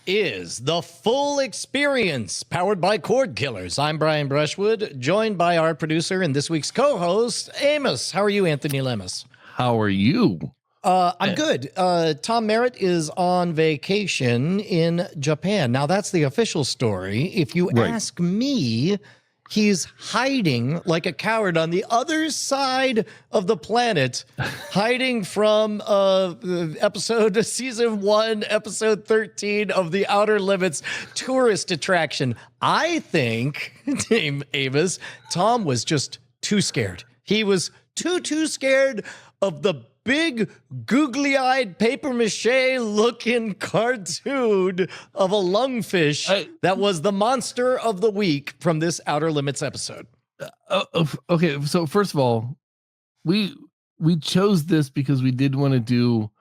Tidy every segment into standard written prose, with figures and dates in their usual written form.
is The Full Experience, powered by Cordkillers. I'm Brian Brushwood, joined by our producer and this week's co-host, Amos. How are you, Anthony Lemus? How are you? I'm good. Tom Merritt is on vacation in Japan. Now, that's the official story. If you ask me, he's hiding like a coward on the other side of the planet, hiding from season 1, episode 13 of the Outer Limits tourist attraction. I think, Amos, Tom was just too scared. He was too scared of the big googly-eyed papier-mâché-looking cartoon of a lungfish that was the monster of the week from this Outer Limits episode. Okay, so first of all, we chose this because we did want to do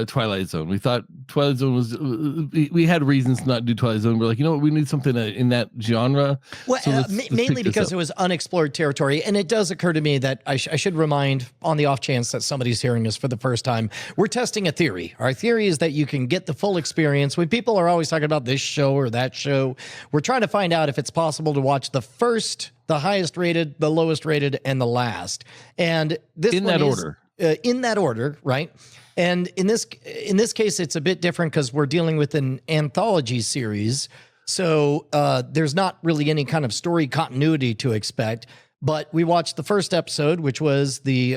Twilight Zone. We thought Twilight Zone was, we had reasons to not do Twilight Zone. We're like, you know what, we need something in that genre. Well, so let's mainly because it was unexplored territory. And it does occur to me that I should remind, on the off chance that somebody's hearing us for the first time, we're testing a theory. Our theory is that you can get the full experience. When people are always talking about this show or that show, we're trying to find out if it's possible to watch the first, the highest rated, the lowest rated, and the last. And this in that order. In that order, right? And in this case, it's a bit different because we're dealing with an anthology series. So there's not really any kind of story continuity to expect. But we watched the first episode, which was the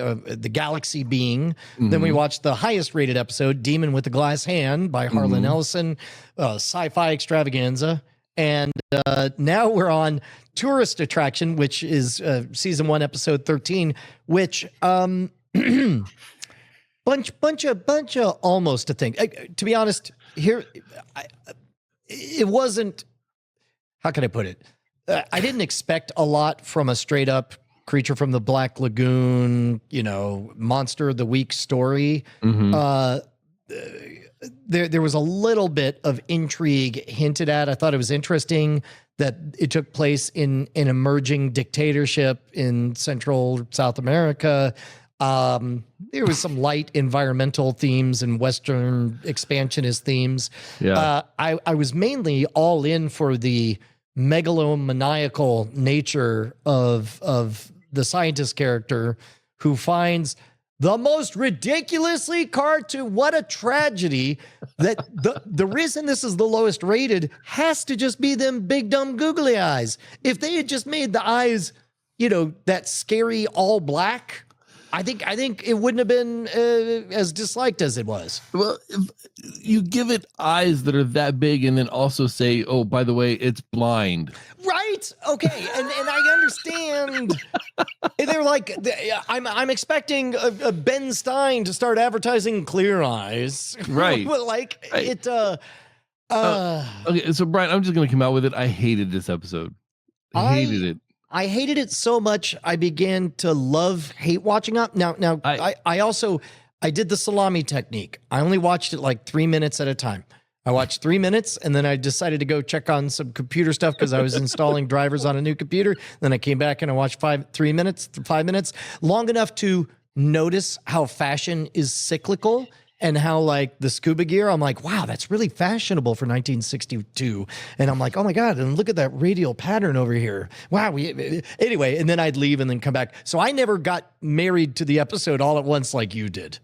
Galaxy Being. Mm-hmm. Then we watched the highest rated episode, Demon with the Glass Hand by Harlan Ellison, sci-fi extravaganza. And now we're on Tourist Attraction, which is season 1, episode 13, which bunch of almost a thing. To be honest, here it wasn't. How can I put it? I didn't expect a lot from a straight up Creature from the Black Lagoon, Monster of the Week story. Mm-hmm. There was a little bit of intrigue hinted at. I thought it was interesting that it took place in an emerging dictatorship in Central South America. There was some light environmental themes and Western expansionist themes. Yeah. I was mainly all in for the megalomaniacal nature of the scientist character who finds the most ridiculously cartoon. What a tragedy that the reason this is the lowest rated has to just be them big, dumb, googly eyes. If they had just made the eyes, that scary all black, I think it wouldn't have been as disliked as it was. Well, if you give it eyes that are that big and then also say, oh, by the way, it's blind. Right. Okay. And I understand. They're like, I'm expecting a Ben Stein to start advertising Clear Eyes. Right. But okay. So Brian, I'm just going to come out with it. I hated this episode. I hated it. I hated it so much I began to hate watching up. Now I did the salami technique. I only watched it like 3 minutes at a time. I watched 3 minutes and then I decided to go check on some computer stuff because I was installing drivers on a new computer. Then I came back and I watched 5 minutes, long enough to notice how fashion is cyclical. And how like the scuba gear, I'm like, wow, that's really fashionable for 1962. And I'm like, oh my God, and look at that radial pattern over here. Wow. Anyway, and then I'd leave and then come back. So I never got married to the episode all at once like you did.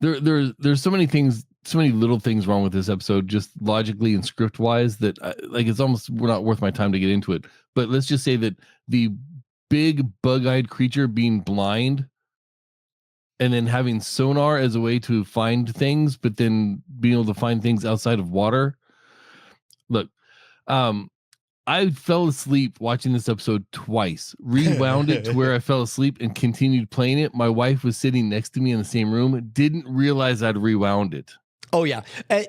There's so many things, so many little things wrong with this episode, just logically and script wise, that it's almost not worth my time to get into it. But let's just say that the big bug-eyed creature being blind and then having sonar as a way to find things, but then being able to find things outside of water. Look, I fell asleep watching this episode twice, rewound it to where I fell asleep and continued playing it. My wife was sitting next to me in the same room, didn't realize I'd rewound it. Oh yeah.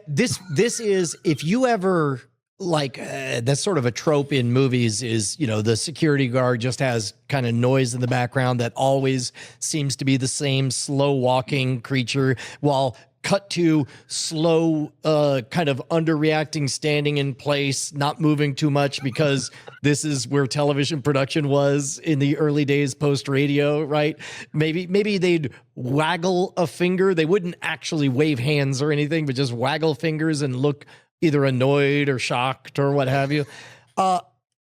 This is, if you ever that's sort of a trope in movies is, the security guard just has kind of noise in the background that always seems to be the same slow walking creature while cut to slow, kind of underreacting, standing in place, not moving too much because this is where television production was in the early days post radio, right? Maybe they'd waggle a finger. They wouldn't actually wave hands or anything, but just waggle fingers and look either annoyed or shocked or what have you.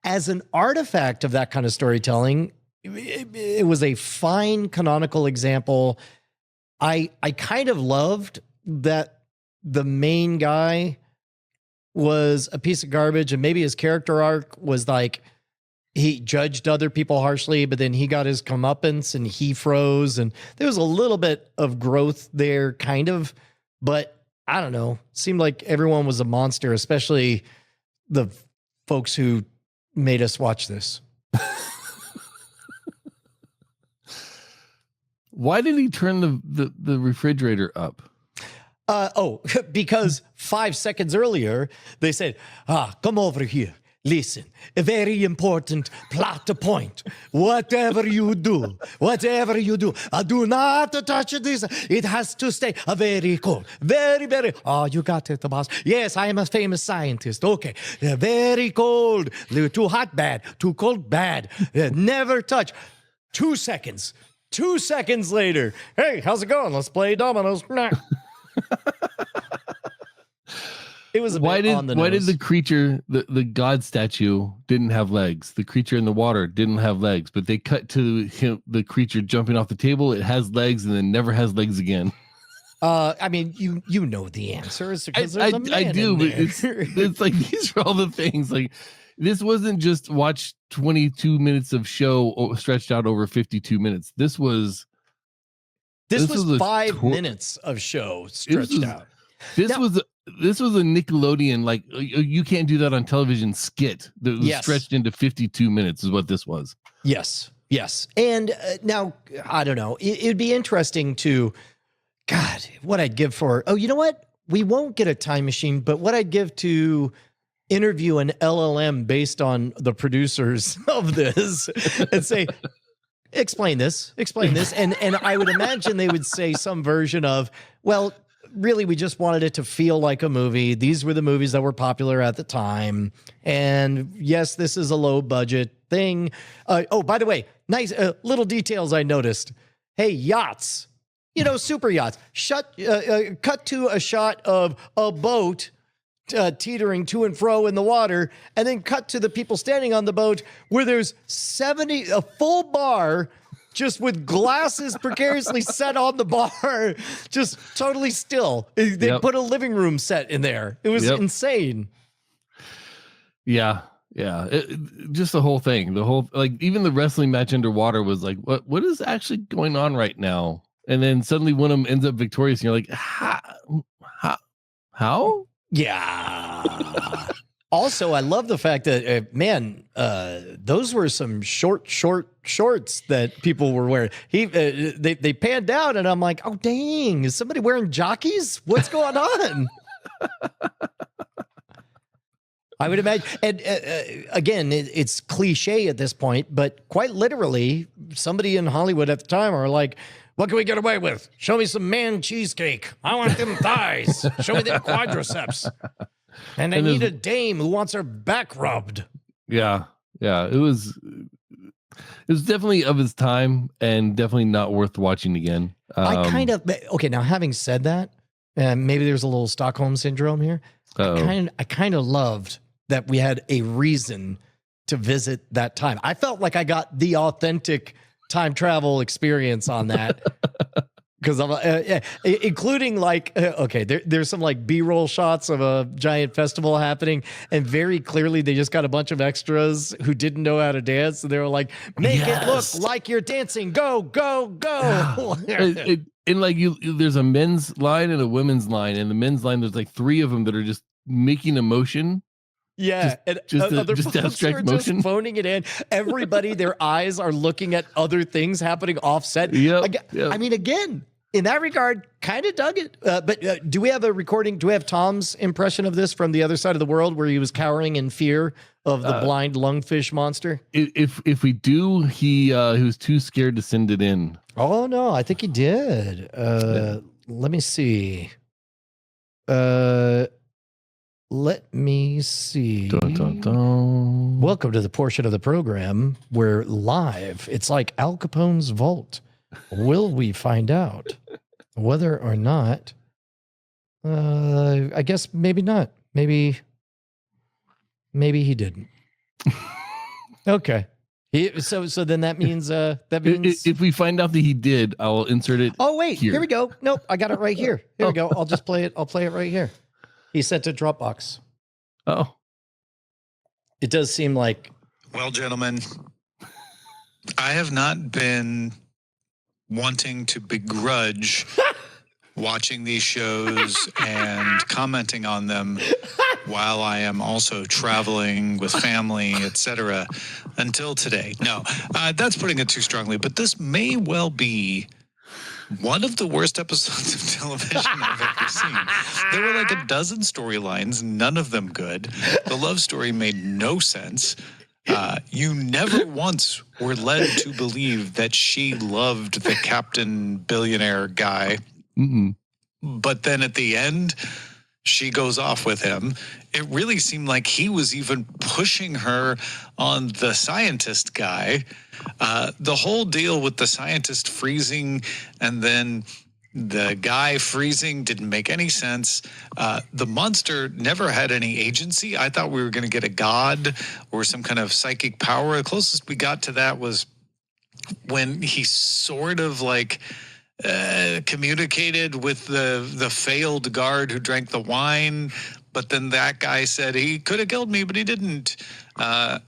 As an artifact of that kind of storytelling, it was a fine canonical example. I kind of loved that the main guy was a piece of garbage, and maybe his character arc was like he judged other people harshly, but then he got his comeuppance and he froze, and there was a little bit of growth there, kind of, but I don't know. Seemed like everyone was a monster, especially the folks who made us watch this. Why did he turn the refrigerator up? Because 5 seconds earlier, they said, come over here. Listen, a very important plot point. Whatever you do, do not touch this. It has to stay very cold. Very, very. Oh, you got it, boss. Yes, I am a famous scientist. Okay. Very cold. Too hot, bad. Too cold, bad. Never touch. 2 seconds. 2 seconds later. Hey, how's it going? Let's play dominoes. It was why did the creature, the god statue, didn't have legs? The creature in the water didn't have legs, but they cut to him, the creature jumping off the table. It has legs and then never has legs again. I mean, you know the answer is because there's a man I do, in but there. it's like these are all the things. Like this wasn't just watch 22 minutes of show stretched out over 52 minutes. This was 5 minutes of show stretched out. This was a Nickelodeon, like you can't do that on television skit that was stretched into 52 minutes is what this was. Yes. And now, I don't know. It'd be interesting to, God, what I'd give for, you know what? We won't get a time machine, but what I'd give to interview an LLM based on the producers of this and say, explain this. And I would imagine they would say some version of, well, really, we just wanted it to feel like a movie. These were the movies that were popular at the time. And yes, this is a low budget thing. By the way, nice little details I noticed. Hey, yachts, super yachts. Cut to a shot of a boat teetering to and fro in the water, and then cut to the people standing on the boat where there's a full bar just with glasses precariously set on the bar, just totally still. They put a living room set in there. It was insane. Yeah. Just the whole thing, even the wrestling match underwater was like, what is actually going on right now? And then suddenly one of them ends up victorious, and you're like, how? Yeah. Also, I love the fact that, those were some shorts that people were wearing. They panned down, and I'm like, oh, dang, is somebody wearing jockeys? What's going on? I would imagine. And again, it's cliche at this point, but quite literally, somebody in Hollywood at the time are like, what can we get away with? Show me some man cheesecake. I want them thighs. Show me them quadriceps. And I need a dame who wants her back rubbed. Yeah. It was definitely of its time and definitely not worth watching again. Now having said that, maybe there's a little Stockholm syndrome here. I kind of loved that we had a reason to visit that time. I felt like I got the authentic time travel experience on that. Because I'm including there's some like B-roll shots of a giant festival happening, and very clearly they just got a bunch of extras who didn't know how to dance, and they were like, "Make it look like you're dancing, go, go, go!" There's a men's line and a women's line, and the men's line there's like 3 of them that are just making a motion. Yeah, just abstract motion, just phoning it in. Everybody, their eyes are looking at other things happening offset. I mean, again, in that regard, kind of dug it. But do we have a recording? Do we have Tom's impression of this from the other side of the world, where he was cowering in fear of the blind lungfish monster? If we do, he was too scared to send it in. Oh no, I think he did. Let me see. Let me see. Dun, dun, dun. Welcome to the portion of the program where live, it's like Al Capone's vault. Will we find out whether or not? I guess maybe not. Maybe he didn't. Okay. So then that means If we find out that he did, I'll insert it. Oh wait, here we go. Nope, I got it right here. Here we go. I'll just play it. I'll play it right here. He sent to Dropbox. Oh. It does seem like. Well, gentlemen, I have not been wanting to begrudge watching these shows and commenting on them while I am also traveling with family, etc., until today. No, that's putting it too strongly, but this may well be one of the worst episodes of television I've ever seen. There were like a dozen storylines, none of them good. The love story made no sense. You never once were led to believe that she loved the Captain Billionaire guy. Mm-mm. But then at the end, she goes off with him. It really seemed like he was even pushing her on the scientist guy. The whole deal with the scientist freezing and then the guy freezing didn't make any sense. The monster never had any agency. I thought we were going to get a god or some kind of psychic power. The closest we got to that was when he sort of like communicated with the failed guard who drank the wine, but then that guy said he could have killed me, but he didn't. The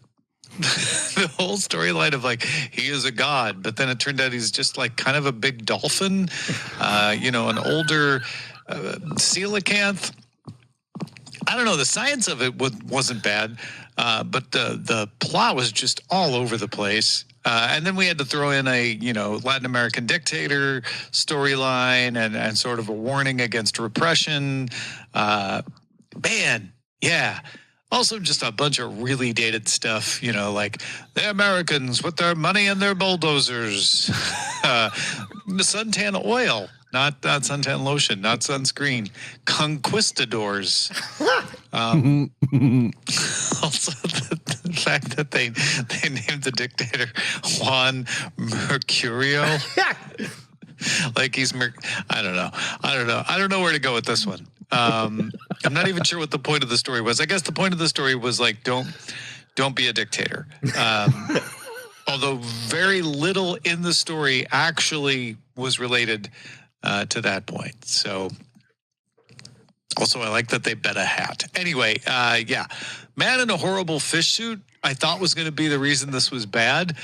whole storyline of like he is a god, but then it turned out he's just like kind of a big dolphin, an older coelacanth. I don't know. The science of it wasn't bad, but the plot was just all over the place. And then we had to throw in a Latin American dictator storyline and sort of a warning against repression. Man, yeah. Also, just a bunch of really dated stuff, like the Americans with their money and their bulldozers, the suntan oil, not suntan lotion, not sunscreen, conquistadors. Also, the fact that they named the dictator Juan Mercurio, like he's I don't know where to go with this one. I'm not even sure what the point of the story was. I guess the point of the story was like, don't be a dictator. Although very little in the story actually was related to that point. So also, I like that they bet a hat. Anyway, yeah. Man in a horrible fish suit, I thought was going to be the reason this was bad.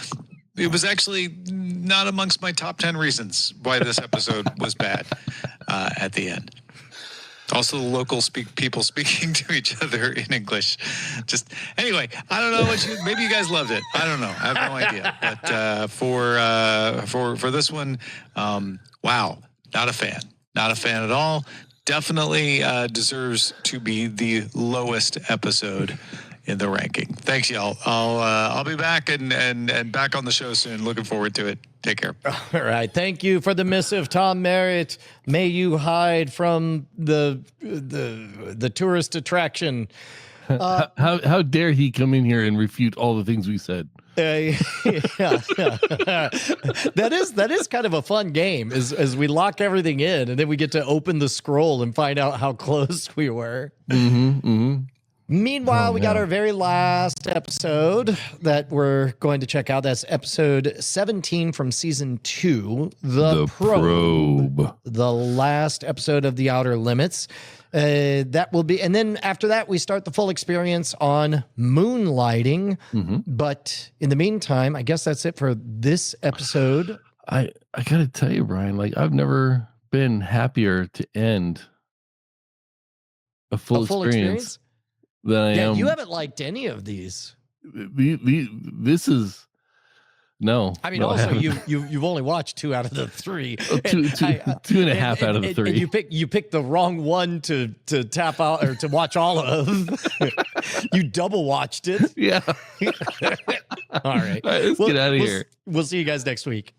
It was actually not amongst my top 10 reasons why this episode was bad at the end. Also, the local people speaking to each other in English. Just anyway, I don't know maybe you guys loved it. I don't know. I have no idea. But for this one, wow, not a fan. Not a fan at all. Definitely deserves to be the lowest episode in the ranking. Thanks, y'all. I'll be back and back on the show soon. Looking forward to it. Take care. All right. Thank you for the missive, Tom Merritt. May you hide from the tourist attraction. How dare he come in here and refute all the things we said? Yeah. That is kind of a fun game as we lock everything in and then we get to open the scroll and find out how close we were. Mm-hmm, mm-hmm. Meanwhile, we got our very last episode that we're going to check out. That's episode 17 from season 2, The Probe. The last episode of The Outer Limits. That will be, and then after that, we start the full experience on Moonlighting. Mm-hmm. But in the meantime, I guess that's it for this episode. I gotta tell you, Brian, like I've never been happier to end a full experience than I am. You haven't liked any of these. This is no. I mean, no, also you've only watched 2 out of the 3. Two and a half out of the 3. And you picked the wrong one to tap out or to watch all of. You double watched it. Yeah. All right. Let's get out of here. We'll see you guys next week.